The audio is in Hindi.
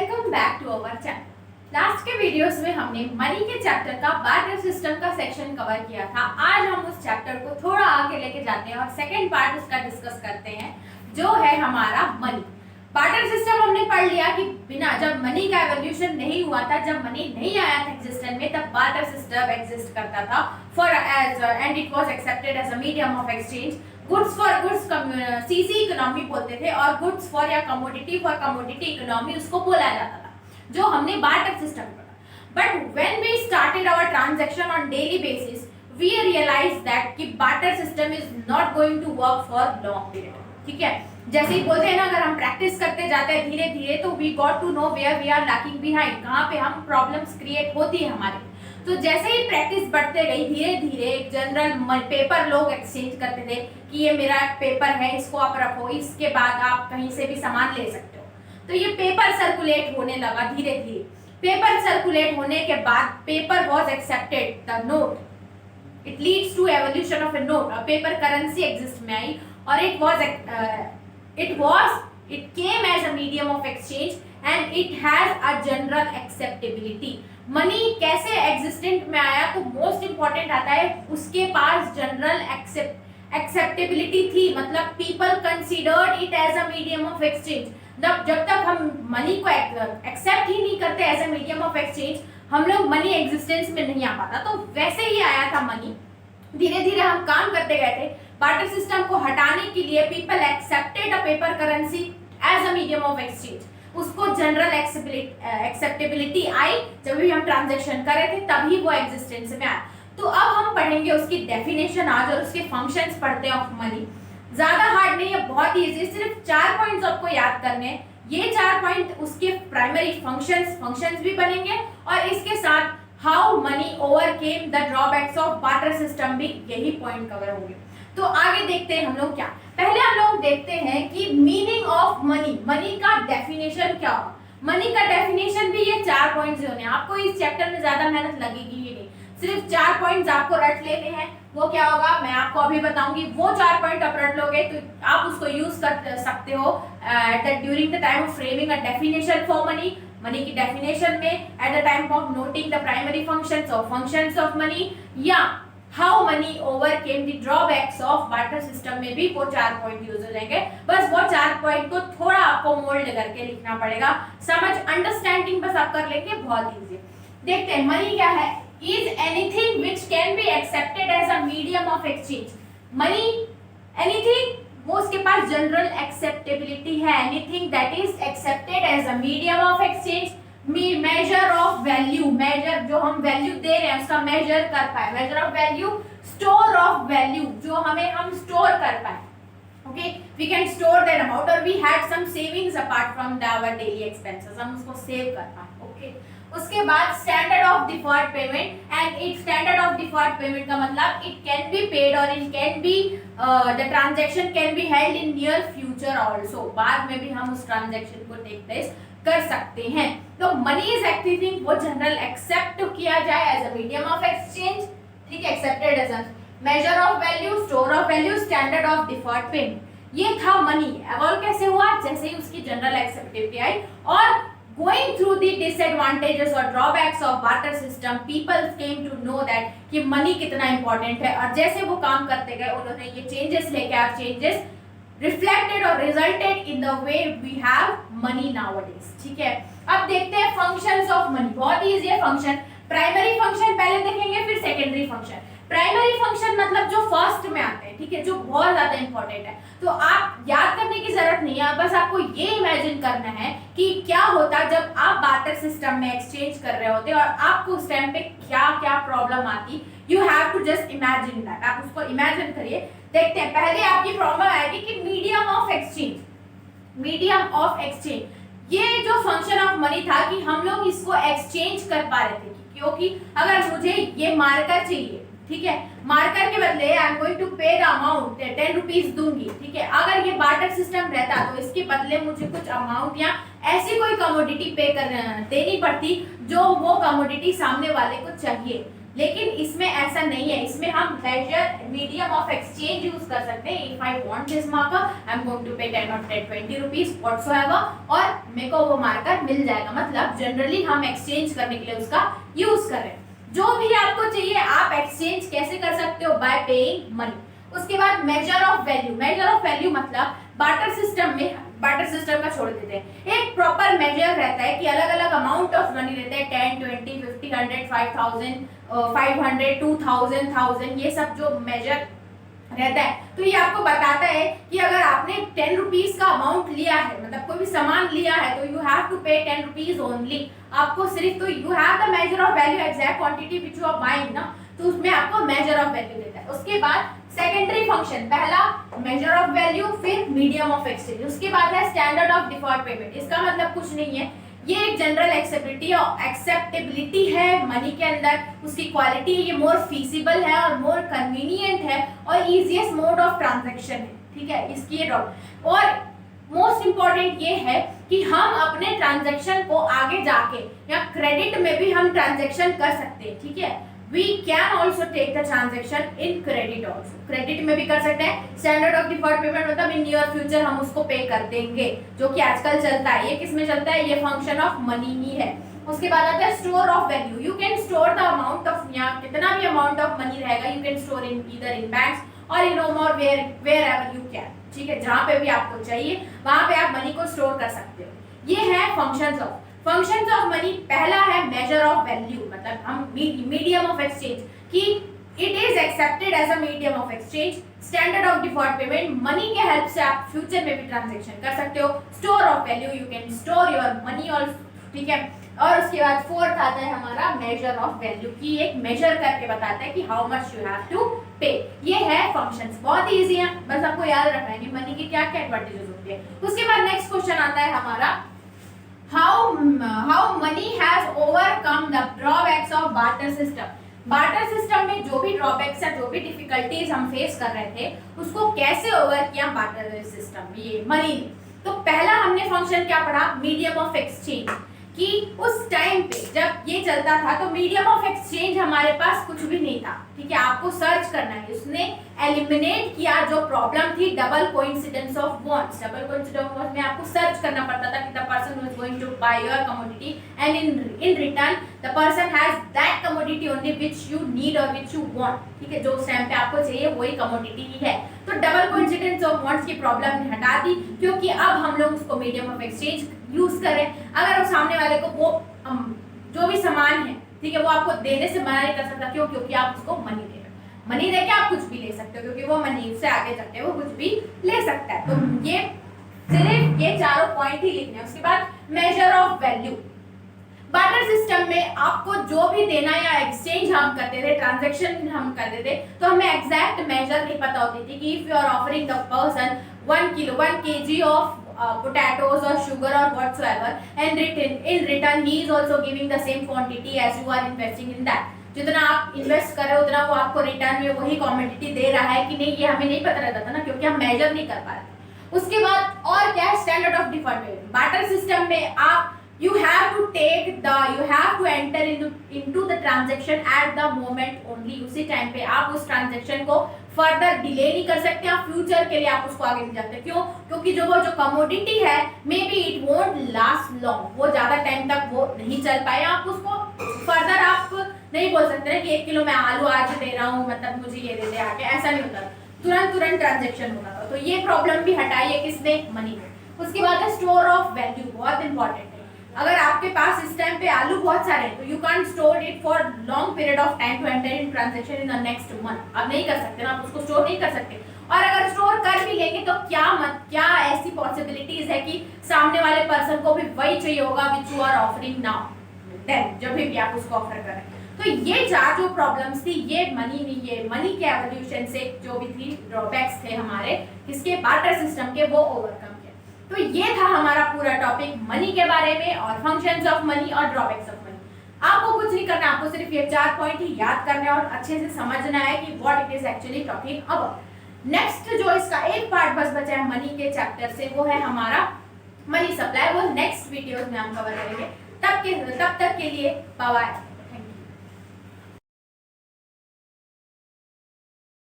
Welcome back to our channel. Last के वीडियोस में हमने मनी के चैप्टर का बार्टर सिस्टम का सेक्शन कवर किया था। आज हम उस चैप्टर को थोड़ा आगे लेके जाते हैं और सेकंड पार्ट उसका डिस्कस करते हैं, जो है हमारा मनी। बार्टर सिस्टम हमने पढ़ लिया कि बिना जब मनी का एवोल्यूशन नहीं हुआ था, जब मनी नहीं आया था एग्जिस्टेंस में, तब बार्टर सिस्टम एग्जिस्ट करता था for age and it was accepted as a medium of exchange. Goods for goods सीसी इकोनॉमी बोलते थे और गुड्स फॉर या कमोडिटी फॉर कमोडिटी इकोनॉमी उसको बोला जाता था, जो हमने बार्टर सिस्टम पढ़ा। But when we started our transaction on daily basis we realize that कि barter system is not going to work for long period. ठीक है, जैसे ही बोलते हैं ना, अगर हम प्रैक्टिस करते जाते हैं धीरे धीरे तो we got to know where we are lacking behind, कहाँ पे हम प्रॉब्लम्स क्रिएट होती है हमारे। तो जैसे ही प्रैक्टिस बढ़ते गई धीरे धीरे एक जनरल पेपर लोग एक्सचेंज करते थे कि ये मेरा पेपर है, इसको आप रखो, इसके बाद आप कहीं से भी सामान ले सकते हो। तो ये पेपर सर्कुलेट होने लगा धीरे धीरे। पेपर सर्कुलेट होने के बाद paper was accepted, the note, it leads to evolution of a note, a paper currency exist में आई और it came as a medium of exchange and it has a general acceptability। Money कैसे एग्जिस्टेंट में आया, तो मोस्ट इंपॉर्टेंट आता है उसके पास जनरल एक्सेप्टेबिलिटी थी, मतलब people considered it as a medium of exchange. जब तक हम मनी को एक्सेप्ट ही नहीं करते as a medium of exchange, हम लोग मनी एग्जिस्टेंस में नहीं आ पाता। तो वैसे ही आया था मनी, धीरे धीरे हम काम करते गए थे। बार्टर सिस्टम को हटाने के लिए people accepted a paper currency as a medium of exchange, उसको जनरल एक्सेप्टेबिलिटी आई जब भी हम ट्रांजैक्शन कर रहे थे, तभी वो एग्जिस्टेंस में आया। तो अब हम पढ़ेंगे उसकी डेफिनेशन आज और उसके फंक्शंस पढ़ते हैं ऑफ मनी। ज्यादा हार्ड नहीं है, बहुत इजी, सिर्फ 4 पॉइंट्स आपको याद करने हैं। ये 4 पॉइंट उसके प्राइमरी फंक्शंस भी बनेंगे और इसके साथ how many overcame the drawbacks of barter system भी यही पॉइंट कवर होंगे। तो आगे देखते हैं हम लोग क्या। पहले हम लोग देखते हैं कि मीनिंग ऑफ मनी, मनी का डेफिनेशन क्या होगा। मनी का डेफिनेशन भी ये 4 पॉइंट्स होने हैं। आपको इस चैप्टर में ज्यादा मेहनत लगेगी ही नहीं, सिर्फ 4 पॉइंट्स आपको रट लेने हैं। वो क्या होगा मैं आपको अभी बताऊंगी। वो 4 पॉइंट आप रट लोगे तो आप उसको यूज कर सकते हो during the time of framing a definition for money. Money की डेफिनेशन में at the time of noting the primary functions और फंक्शंस ऑफ मनी, या how many overcame the drawbacks of barter system में भी वो 4 पॉइंट यूज हो जाएंगे। बस वो 4 पॉइंट को थोड़ा आपको मोल्ड करके लिखना पड़ेगा, समझ अंडरस्टैंडिंग बस आप कर लेंगे, बहुत इजी। देखते हैं मनी क्या है। Is anything which can be accepted as a medium of exchange. Money anything, वो उसके पास जनरल एक्सेप्टेबिलिटी है। Anything that is accepted as a medium of exchange. Measure of value, measure जो हम वैल्यू दे रहे हैं उसका मेजर कर पाए। Measure of value, store of value, जो हम स्टोर कर पाए। Okay, we can store that amount और we had some savings apart from our daily expenses, हम उसको सेव कर पाए। ओके, उसके बाद standard of deferred payment, and it standard of deferred payment का मतलब इट कैन बी पेड और it can be the transaction can be held in near future also, बाद में भी हम उस ट्रांजैक्शन को टेक प्लेस कर सकते हैं। तो मनी इज एक्टिविटी, वो जनरल एक्सेप्ट किया जाए as a medium of exchange. ठीक है, accepted as a measure of value, store of value, standard of deferred payment. ये था मनी। एवॉल्व कैसे हुआ, जैसे ही उसकी जनरल एक्सेप्टेबिलिटी आई और going through the disadvantages or drawbacks of barter system, people came to know that कि मनी कितना इंपॉर्टेंट है। और जैसे वो काम करते गए उन्होंने ये चेंजेस लेके आए, चेंजेस रिफ्लेक्टेड और resulted in the way we have money nowadays. ठीक है, अब देखते हैं फंक्शंस ऑफ मनी। बहुत इजी है फंक्शन। प्राइमरी फंक्शन पहले देखेंगे, फिर सेकेंडरी फंक्शन। प्राइमरी फंक्शन मतलब जो फर्स्ट में आते हैं, ठीक है, जो बहुत ज्यादा इंपॉर्टेंट है। तो आप याद करने की जरूरत नहीं है, बस आपको ये इमेजिन करना है कि क्या होता जब आप बार्टर सिस्टम में एक्सचेंज कर रहे होते और आपको उस टाइम पे क्या क्या प्रॉब्लम आती। You have to just imagine that, आप उसको इमेजिन करिए। देखते हैं, पहले आपकी प्रॉब्लम आएगी कि medium of exchange. Medium of exchange, ये जो फंक्शन ऑफ मनी था कि हम लोग इसको एक्सचेंज कर पा रहे थे, क्योंकि अगर मुझे ये मार्कर चाहिए, ठीक है, मार्कर के बदले आई एम गोइंग टू पे द अमाउंट 10 रुपीज दूंगी। ठीक है, अगर ये बार्टर सिस्टम रहता तो इसके बदले मुझे कुछ अमाउंट या ऐसी कोई कमोडिटी पे कर देनी पड़ती जो वो कमोडिटी सामने वाले को चाहिए। लेकिन इसमें ऐसा नहीं है, इसमें हम measure medium of exchange use कर सकते हैं। If I want this marker I am going to pay 10 or 20 rupees whatsoever और मेरे को वो मार्कर मिल जाएगा। मतलब जनरली हम एक्सचेंज करने के लिए उसका यूज कर रहे हैं। जो भी आपको चाहिए आप एक्सचेंज कैसे कर सकते हो, बाय पेइंग मनी। उसके बाद major of value, major of value मतलब बार्टर सिस्टम में, बार्टर सिस्टम का छोड़ देते हैं, एक प्रॉपर मेजर रहता है कि अलग अलग अमाउंट ऑफ मनी रहते हैं, 10, 20, 50, 100, 5000, 500, 2000, 1000, ये सब जो मेजर रहता है। तो ये आपको बताता है कि अगर आपने 10 रुपीज का अमाउंट लिया है, मतलब कोई भी सामान लिया है, तो you have to pay 10 rupees only. आपको सिर्फ, तो you have the measure of value exact quantity which you are buying ना, तो उसमें आपको मेजर ऑफ वैल्यू देता है। उसके बाद सेकेंडरी फंक्शन, पहला मेजर ऑफ वैल्यू, फिर मीडियम ऑफ एक्सचेंज। उसके बाद है स्टैंडर्ड ऑफ डिफर्ड पेमेंट। इसका मतलब कुछ नहीं है, ये एक जनरल एक्सेप्टेबिलिटी है मनी के अंदर, उसकी क्वालिटी, ये मोर फीसिबल है और मोर कन्वीनियंट है और इजीएस्ट मोड ऑफ ट्रांजैक्शन है, ठीक है, इसकी ये और मोस्ट इंपॉर्टेंट ये है कि हम अपने ट्रांजैक्शन को आगे जाके या क्रेडिट में भी हम ट्रांजैक्शन कर सकते हैं, ठीक है। We can also take the transaction in credit also, credit में भी कर सकते हैं। स्टैंडर्ड ऑफ डिफर्ड पेमेंट मतलब इन नियर फ्यूचर हम उसको पे कर देंगे, जो कि आजकल चलता है। ये किस में चलता है, ये फंक्शन ऑफ मनी ही है। उसके बाद आता है store of value. You can store the amount of, यहाँ कितना भी अमाउंट ऑफ मनी रहेगा, you can store in either in banks और इन होम और वेयर एवर यू कैन, ठीक है, जहाँ पे भी आपको चाहिए वहां पे आप मनी को स्टोर कर सकते हो। ये है फंक्शंस ऑफ मनी। पहला है मेजर ऑफ वैल्यू, मतलब हम मीडियम ऑफ एक्सचेंज, कि it is accepted as a medium of exchange. Standard of deferred payment, money के हेल्प से आप फ्यूचर में भी ट्रांजैक्शन कर सकते हो। Store of value, you can store your money और, ठीक है। और उसके बाद फोर्थ आता है हमारा मेजर ऑफ वैल्यू, की एक मेजर करके बताता है कि how much you have to pay. ये है फंक्शंस, बहुत इजी है, बस आपको याद रखना है कि मनी की क्या क्या एडवांटेजेस होती है। उसके बाद नेक्स्ट क्वेश्चन आता है हमारा, how money has overcome the drawbacks of barter system। Barter system में जो भी ड्रॉबैक्स या जो भी डिफिकल्टीज हम फेस कर रहे थे, उसको कैसे ओवर किया बार्टर सिस्टम, ये मनी ने। तो पहला हमने फंक्शन क्या पढ़ा, मीडियम ऑफ एक्सचेंज, कि उस टाइम पे जब ये चलता था तो मीडियम ऑफ एक्सचेंज हमारे पास कुछ भी नहीं था, ठीक है, आपको सर्च करना है। उसने एलिमिनेट किया जो प्रॉब्लम थी double coincidence of wants. Double coincidence of wants में आपको सर्च करना पड़ता था कि the person who is going to buy your commodity and in return the person has that commodity only which you need और व्हिच यू वांट, ठीक है, जो उस टाइम पे आपको चाहिए वही कमोडिटी ही है। तो डबल कोइंसिडेंस ऑफ वांट्स की प्रॉब्लम ने हटा दी, क्योंकि अब हम लोग उसको मीडियम ऑफ एक्सचेंज यूज करें। अगर उस सामने वाले को वो जो भी सामान है, ठीक है, वो आपको देने से मना नहीं कर सकता, क्यों, क्योंकि आप उसको मनी दे रहे हो। मनी देके आप कुछ भी ले सकते हो, क्योंकि वो मनी से आगे चलते वो कुछ भी ले सकता है। तो ये सिर्फ ये चारों पॉइंट ही लिखने हैं। उसके बाद major of value, barter system में आपको जो भी देना या एक्सचेंज हम करते थे, ट्रांजैक्शन हम करते थे, तो हमें एग्जैक्ट मेजर नहीं पता होती थी कि if you are offering the person 1 kg ऑफ potatoes or sugar or whatsoever and in return he is also giving the same quantity as you are investing in that। जितना आप इन्वेस्ट कर रहे हो उतना वो आपको रिटर्न में वही क्वांटिटी दे रहा है कि नहीं, ये हमें नहीं पता रहता था ना, क्योंकि हम मेजर नहीं कर पा रहे। उसके बाद और क्या है, standard of deferred payment. Barter system में आप you have to enter into the transaction at the moment only। उसी टाइम पे आप उस ट्रांजैक्शन को फर्दर डिले नहीं कर सकते, आप फ्यूचर के लिए आप उसको आगे नहीं जाते। क्यों, क्योंकि जो कमोडिटी है may be it won't last long, वो ज्यादा टाइम तक वो नहीं चल पाए। आप उसको फर्दर आप नहीं बोल सकते ना कि 1 किलो मैं आलू आज दे रहा हूँ, मतलब मुझे ये दे दे आगे, ऐसा नहीं होता, तुरंत ट्रांजेक्शन होगा। तो ये प्रॉब्लम भी हटाई है किसने, मनी ने। उसके बाद है स्टोर ऑफ वैल्यू, बहुत इंपॉर्टेंट है। अगर आपके पास इस टाइम पे आलू बहुत सारे हैं तो you can store it for long period of time to enter in transaction in the next month. आप नहीं कर सकते ना, आप उसको स्टोर नहीं कर सकते। और अगर स्टोर कर भी लेंगे तो क्या ऐसी पॉसिबिलिटीज है कि सामने वाले पर्सन को भी वही चाहिए होगा which you are offering now, then जब भी आप उसको ऑफर कर रहे हैं। तो ये चार जो प्रॉब्लम्स थी, ये मनी के एवोल्यूशन से जो भी थी ड्रॉबैक्स थे हमारे इसके बार्टर सिस्टम के, वो ओवरकम। तो ये था हमारा पूरा टॉपिक मनी के बारे में और फंक्शंस ऑफ मनी और ड्रॉबैक्स ऑफ मनी। आपको कुछ नहीं करना, आपको सिर्फ ये 4 पॉइंट ही याद करने और अच्छे से समझना है कि what it is actually talking about. Next जो इसका एक पार्ट बस बचा है मनी के चैप्टर से, वो है हमारा मनी सप्लाई। वो नेक्स्ट वीडियोस में हम कवर करेंगे। तब तक के लिए बाय बाय।